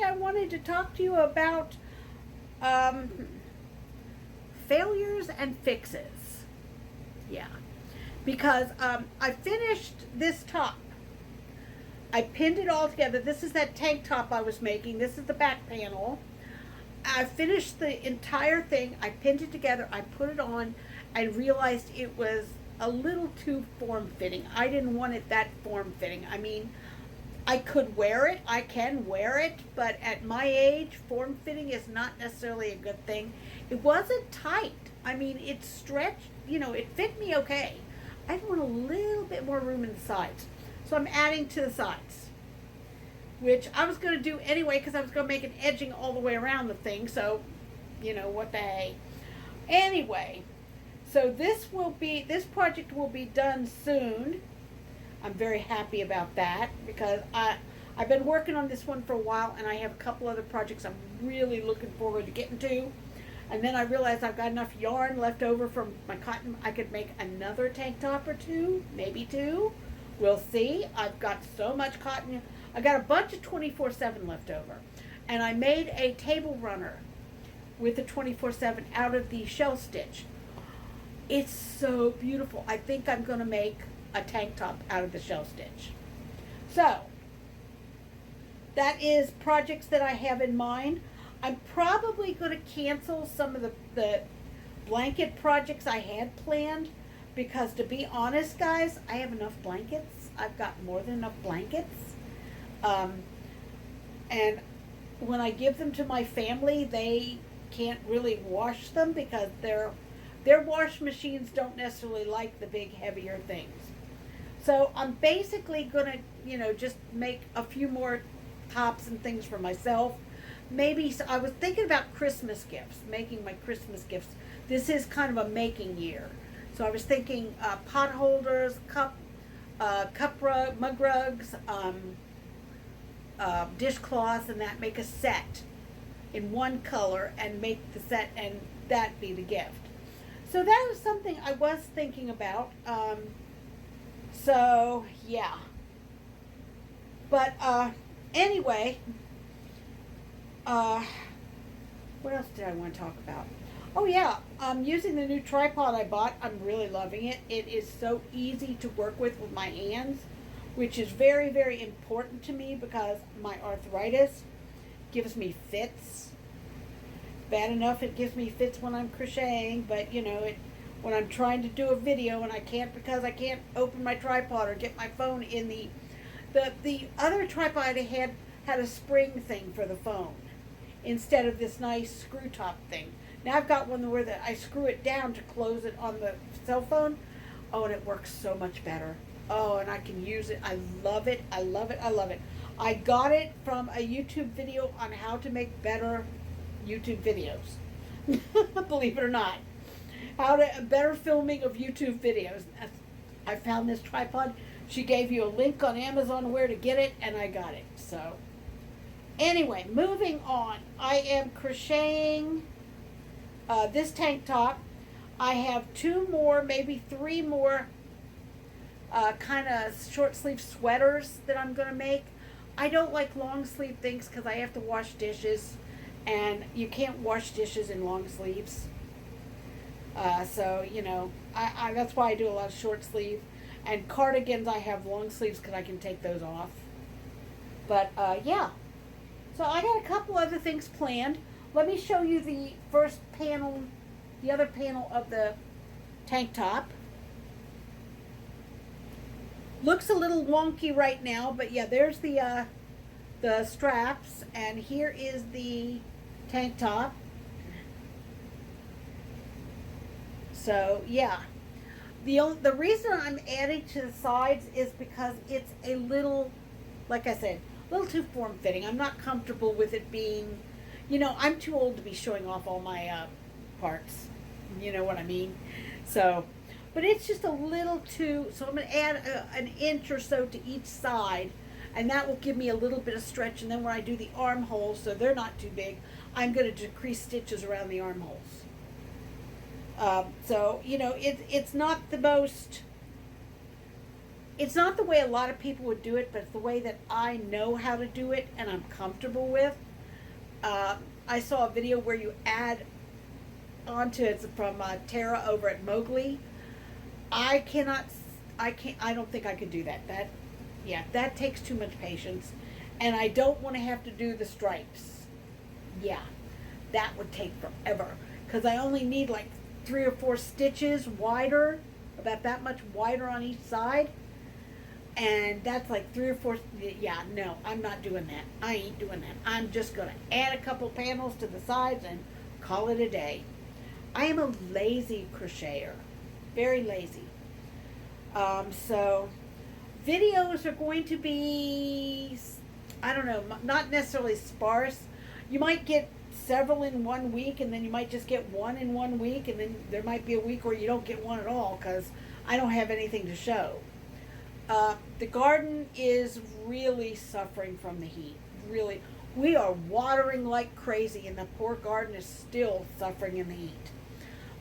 I wanted to talk to you about um, failures and fixes. Yeah, because I finished this top. I pinned it all together. This is that tank top I was making. This is the back panel. I finished the entire thing. I pinned it together. I put it on and realized it was a little too form-fitting. I didn't want it that form-fitting. I mean, I could wear it. I can wear it. But at my age, form-fitting is not necessarily a good thing. It wasn't tight. I mean, it stretched. You know, it fit me okay. I want a little bit more room in the sides. So I'm adding to the sides, which I was going to do anyway because I was going to make an edging all the way around the thing. So, you know, what the hey. Anyway, so this project will be done soon. I'm very happy about that because I've been working on this one for a while and I have a couple other projects I'm really looking forward to getting to. And then I realized I've got enough yarn left over from my cotton. I could make another tank top or two, maybe two. We'll see. I've got so much cotton. I got a bunch of 24/7 left over. And I made a table runner with the 24/7 out of the shell stitch. It's so beautiful. I think I'm going to make a tank top out of the shell stitch. So, that is projects that I have in mind. I'm probably going to cancel some of the blanket projects I had planned because, to be honest, guys, I have enough blankets. I've got more than enough blankets. And when I give them to my family, they can't really wash them because their wash machines don't necessarily like the big, heavier things. So I'm basically going to, you know, just make a few more tops and things for myself. Maybe, so I was thinking about Christmas gifts, making my Christmas gifts. This is kind of a making year. So I was thinking pot holders, mug rugs, dishcloths, and that, make a set in one color and make the set and that be the gift. So that was something I was thinking about. So yeah. But anyway, what else did I want to talk about? Oh yeah, using the new tripod I bought. I'm really loving it. It is so easy to work with my hands, which is very, very important to me because my arthritis gives me fits. Bad enough it gives me fits when I'm crocheting, but you know, when I'm trying to do a video and I can't because I can't open my tripod or get my phone in the other tripod I had a spring thing for the phone instead of this nice screw top thing. Now I've got one where I screw it down to close it on the cell phone. Oh, and it works so much better. Oh, and I can use it. I love it. I love it. I love it. I got it from a YouTube video on how to make better YouTube videos. Believe it or not. Better filming of YouTube videos. I found this tripod. She gave you a link on Amazon where to get it, and I got it. So, anyway, moving on. I am crocheting this tank top. I have 2 more, maybe 3 more kind of short sleeve sweaters that I'm going to make. I don't like long sleeve things because I have to wash dishes, and you can't wash dishes in long sleeves. So, you know, that's why I do a lot of short sleeve. And cardigans, I have long sleeves because I can take those off. But, yeah. So I got a couple other things planned. Let me show you the first panel, the other panel of the tank top. Looks a little wonky right now, but yeah, there's the straps, and here is the tank top. So yeah, the reason I'm adding to the sides is because it's a little, like I said, a little too form-fitting. I'm not comfortable with it being, you know, I'm too old to be showing off all my parts. You know what I mean? So, but it's just a little too, so I'm going to add an inch or so to each side, and that will give me a little bit of stretch. And then when I do the armholes, so they're not too big, I'm going to decrease stitches around the armholes. So, you know, it's not the most, it's not the way a lot of people would do it, but it's the way that I know how to do it and I'm comfortable with. I saw a video where you add onto it's from Tara over at Mowgli. I cannot. I can't. I don't think I could do that. That takes too much patience, and I don't want to have to do the stripes. Yeah, that would take forever because I only need like 3 or 4 stitches wider, about that much wider on each side, and that's like 3 or 4. Yeah, no, I'm not doing that. I ain't doing that. I'm just gonna add a couple panels to the sides and call it a day. I am a lazy crocheter, very lazy. So videos are going to be, I don't know, not necessarily sparse. You might get several in one week, and then you might just get one in one week, and then there might be a week where you don't get one at all because I don't have anything to show. The garden is really suffering from the heat. Really, we are watering like crazy, and the poor garden is still suffering in the heat.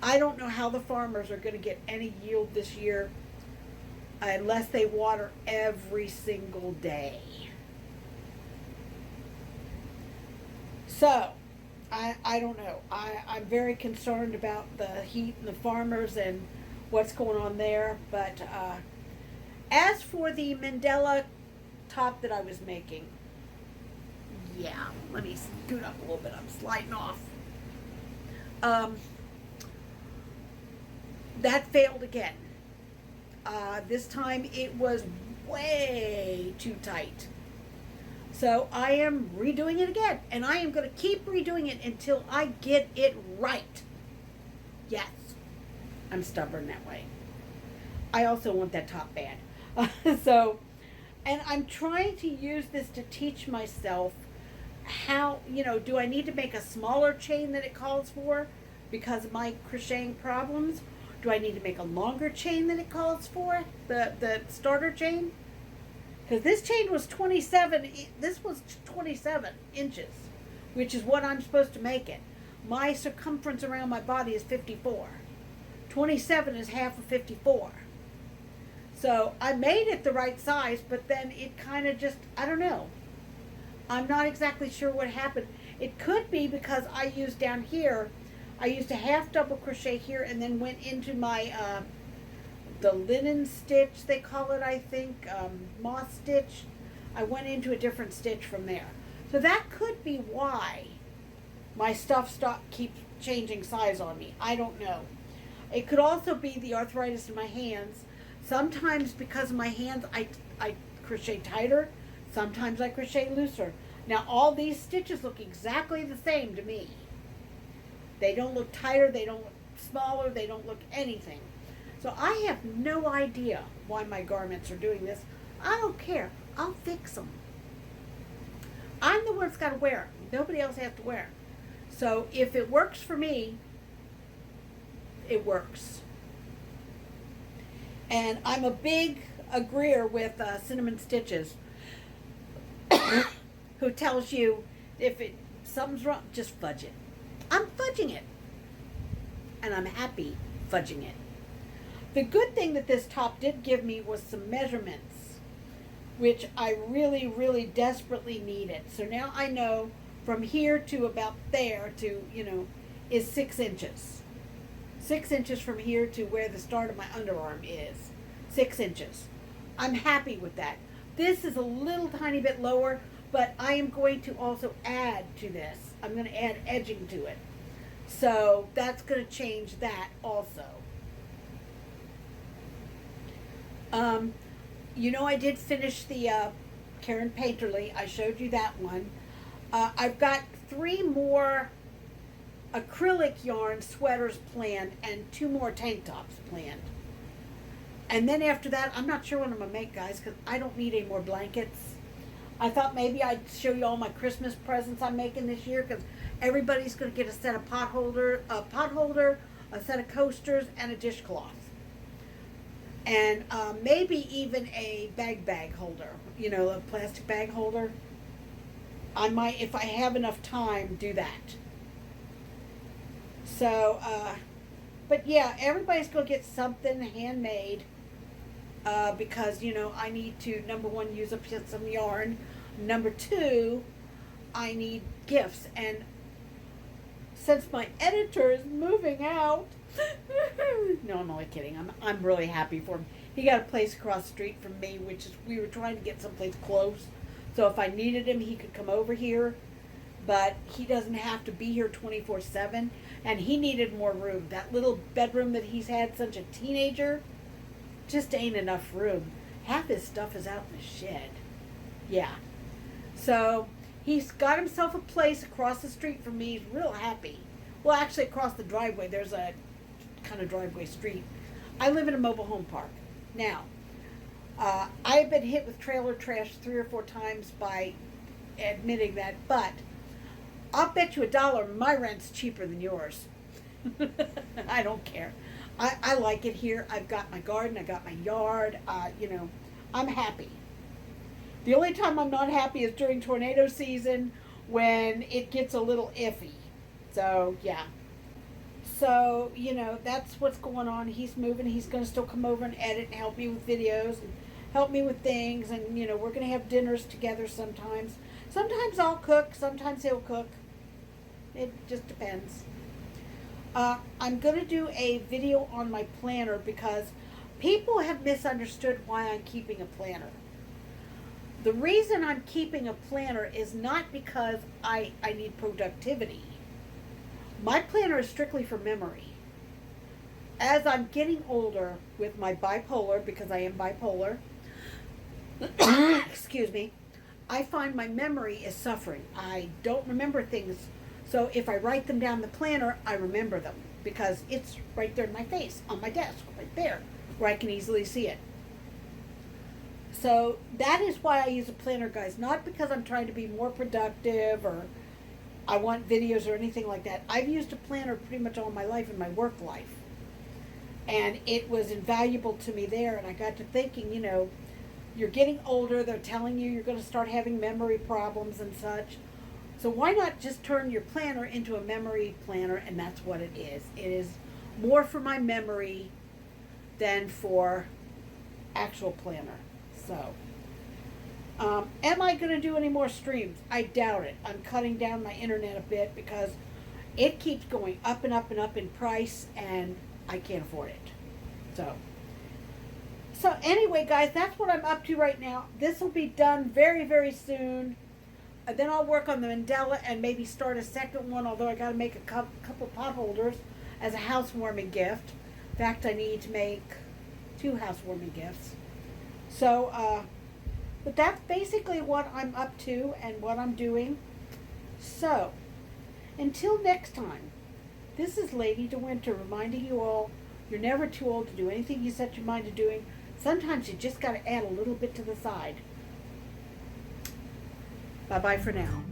I don't know how the farmers are going to get any yield this year unless they water every single day. So, I don't know. I'm very concerned about the heat and the farmers and what's going on there. But as for the mandala top that I was making, yeah, let me scoot up a little bit. I'm sliding off. That failed again. This time it was way too tight. So I am redoing it again, and I am going to keep redoing it until I get it right. Yes, I'm stubborn that way. I also want that top bad. And I'm trying to use this to teach myself how, do I need to make a smaller chain than it calls for because of my crocheting problems? Do I need to make a longer chain than it calls for, the starter chain? Because this chain was 27, this was 27 inches, which is what I'm supposed to make it. My circumference around my body is 54. 27 is half of 54. So I made it the right size, but then it kind of just, I don't know. I'm not exactly sure what happened. It could be because I used down here, I used a half double crochet here and then went into my, the linen stitch, they call it, I think, moss stitch. I went into a different stitch from there. So that could be why my stuff keeps changing size on me. I don't know. It could also be the arthritis in my hands. Sometimes because of my hands, I crochet tighter. Sometimes I crochet looser. Now all these stitches look exactly the same to me. They don't look tighter, they don't look smaller, they don't look anything. So I have no idea why my garments are doing this. I don't care. I'll fix them. I'm the one that's got to wear them. Nobody else has to wear them. So if it works for me, it works. And I'm a big agreeer with Cinnamon Stitches, who tells you if something's wrong, just fudge it. I'm fudging it. And I'm happy fudging it. The good thing that this top did give me was some measurements, which I really, really desperately needed. So now I know from here to about there to, is 6 inches. 6 inches from here to where the start of my underarm is. 6 inches. I'm happy with that. This is a little tiny bit lower, but I am going to also add to this. I'm going to add edging to it. So that's going to change that also. I did finish the Karen Painterly. I showed you that one. I've got 3 more acrylic yarn sweaters planned and 2 more tank tops planned. And then after that, I'm not sure what I'm going to make, guys, because I don't need any more blankets. I thought maybe I'd show you all my Christmas presents I'm making this year, because everybody's going to get a set of pot holder, a set of coasters, and a dishcloth. And maybe even a bag holder, a plastic bag holder. I might, if I have enough time, do that. So, but yeah, everybody's going to get something handmade because, I need to, number 1, use up some yarn. Number 2, I need gifts. And since my editor is moving out, no, I'm only kidding. I'm really happy for him. He got a place across the street from me, which is, we were trying to get someplace close. So if I needed him, he could come over here. But he doesn't have to be here 24/7. And he needed more room. That little bedroom that he's had since a teenager, just ain't enough room. Half his stuff is out in the shed. Yeah. So he's got himself a place across the street from me. He's real happy. Well, actually, across the driveway, there's a kind of driveway street. I live in a mobile home park. Now, I've been hit with trailer trash 3 or 4 times by admitting that, but I'll bet you $1 my rent's cheaper than yours. I don't care. I like it here. I've got my garden. I got my yard. I'm happy. The only time I'm not happy is during tornado season when it gets a little iffy. So, yeah. So, that's what's going on. He's moving. He's going to still come over and edit and help me with videos and help me with things. And, we're going to have dinners together sometimes. Sometimes I'll cook. Sometimes he'll cook. It just depends. I'm going to do a video on my planner because people have misunderstood why I'm keeping a planner. The reason I'm keeping a planner is not because I need productivity. My planner is strictly for memory. As I'm getting older with my bipolar, because I am bipolar, excuse me, I find my memory is suffering. I don't remember things. So if I write them down in the planner, I remember them because it's right there in my face, on my desk, right there, where I can easily see it. So that is why I use a planner, guys. Not because I'm trying to be more productive or I want videos or anything like that. I've used a planner pretty much all my life in my work life. And it was invaluable to me there. And I got to thinking, you're getting older. They're telling you you're going to start having memory problems and such. So why not just turn your planner into a memory planner? And that's what it is. It is more for my memory than for actual planner. So, am I going to do any more streams? I doubt it. I'm cutting down my internet a bit because it keeps going up and up and up in price, and I can't afford it. So anyway, guys, that's what I'm up to right now. This will be done very, very soon. Then I'll work on the Mandela and maybe start a second one, although I got to make a couple pot holders as a housewarming gift. In fact, I need to make 2 housewarming gifts. So, but that's basically what I'm up to and what I'm doing. So, until next time, this is Lady De Winter reminding you all, you're never too old to do anything you set your mind to doing. Sometimes you just got to add a little bit to the side. Bye-bye for now.